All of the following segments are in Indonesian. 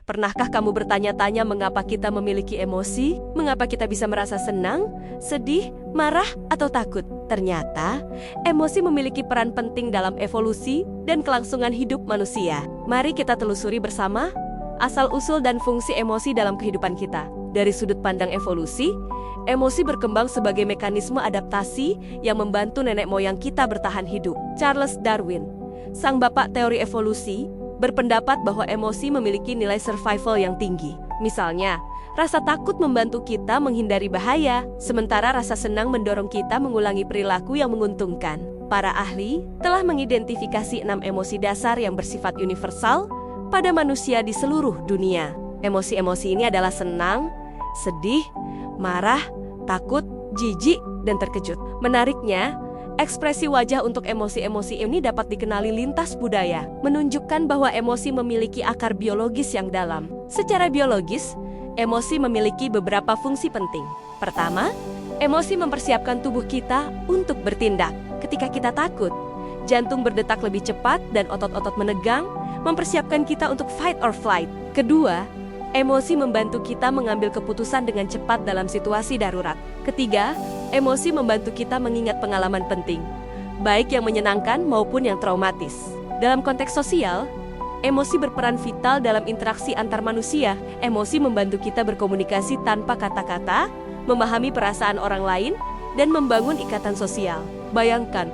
Pernahkah kamu bertanya-tanya mengapa kita memiliki emosi? Mengapa kita bisa merasa senang, sedih, marah, atau takut? Ternyata, emosi memiliki peran penting dalam evolusi dan kelangsungan hidup manusia. Mari kita telusuri bersama asal-usul dan fungsi emosi dalam kehidupan kita. Dari sudut pandang evolusi, emosi berkembang sebagai mekanisme adaptasi yang membantu nenek moyang kita bertahan hidup. Charles Darwin, sang bapak teori evolusi, berpendapat bahwa emosi memiliki nilai survival yang tinggi. Misalnya, rasa takut membantu kita menghindari bahaya, sementara rasa senang mendorong kita mengulangi perilaku yang menguntungkan. Para ahli telah mengidentifikasi 6 emosi dasar yang bersifat universal pada manusia di seluruh dunia. Emosi-emosi ini adalah senang, sedih, marah, takut, jijik, dan terkejut. Menariknya, ekspresi wajah untuk emosi-emosi ini dapat dikenali lintas budaya, menunjukkan bahwa emosi memiliki akar biologis yang dalam. Secara biologis, emosi memiliki beberapa fungsi penting. Pertama, emosi mempersiapkan tubuh kita untuk bertindak. Ketika kita takut, jantung berdetak lebih cepat dan otot-otot menegang, mempersiapkan kita untuk fight or flight. Kedua, emosi membantu kita mengambil keputusan dengan cepat dalam situasi darurat. Ketiga, emosi membantu kita mengingat pengalaman penting, baik yang menyenangkan maupun yang traumatis. Dalam konteks sosial, emosi berperan vital dalam interaksi antar manusia. Emosi membantu kita berkomunikasi tanpa kata-kata, memahami perasaan orang lain, dan membangun ikatan sosial. Bayangkan,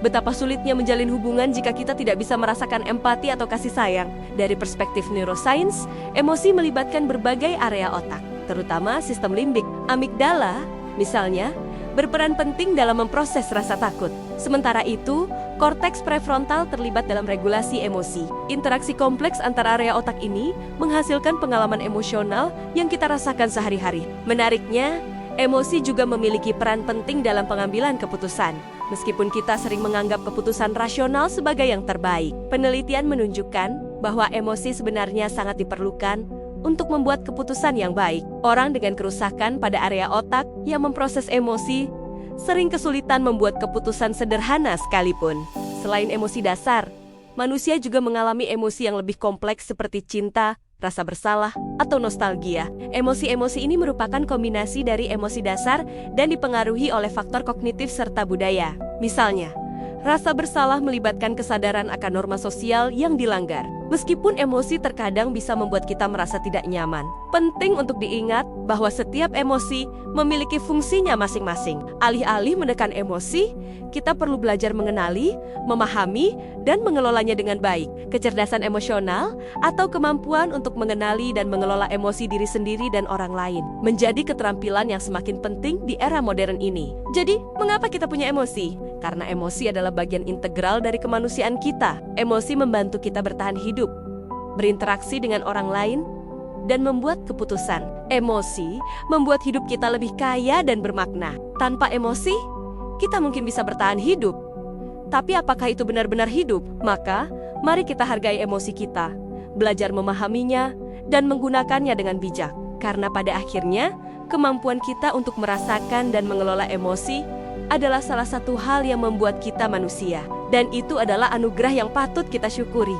betapa sulitnya menjalin hubungan jika kita tidak bisa merasakan empati atau kasih sayang. Dari perspektif neuroscience, emosi melibatkan berbagai area otak, terutama sistem limbik. Amigdala, misalnya, berperan penting dalam memproses rasa takut. Sementara itu, korteks prefrontal terlibat dalam regulasi emosi. Interaksi kompleks antar area otak ini menghasilkan pengalaman emosional yang kita rasakan sehari-hari. Menariknya, emosi juga memiliki peran penting dalam pengambilan keputusan. Meskipun kita sering menganggap keputusan rasional sebagai yang terbaik, penelitian menunjukkan bahwa emosi sebenarnya sangat diperlukan untuk membuat keputusan yang baik. Orang dengan kerusakan pada area otak yang memproses emosi sering kesulitan membuat keputusan sederhana sekalipun. Selain emosi dasar, manusia juga mengalami emosi yang lebih kompleks seperti cinta, rasa bersalah, atau nostalgia. Emosi-emosi ini merupakan kombinasi dari emosi dasar dan dipengaruhi oleh faktor kognitif serta budaya. Misalnya, rasa bersalah melibatkan kesadaran akan norma sosial yang dilanggar. Meskipun emosi terkadang bisa membuat kita merasa tidak nyaman, penting untuk diingat bahwa setiap emosi memiliki fungsinya masing-masing. Alih-alih menekan emosi, kita perlu belajar mengenali, memahami, dan mengelolanya dengan baik. Kecerdasan emosional atau kemampuan untuk mengenali dan mengelola emosi diri sendiri dan orang lain menjadi keterampilan yang semakin penting di era modern ini. Jadi, mengapa kita punya emosi? Karena emosi adalah bagian integral dari kemanusiaan kita. Emosi membantu kita bertahan hidup, berinteraksi dengan orang lain, dan membuat keputusan. Emosi membuat hidup kita lebih kaya dan bermakna. Tanpa emosi, kita mungkin bisa bertahan hidup. Tapi apakah itu benar-benar hidup? Maka, mari kita hargai emosi kita, belajar memahaminya, dan menggunakannya dengan bijak. Karena pada akhirnya, kemampuan kita untuk merasakan dan mengelola emosi adalah salah satu hal yang membuat kita manusia. Dan itu adalah anugerah yang patut kita syukuri.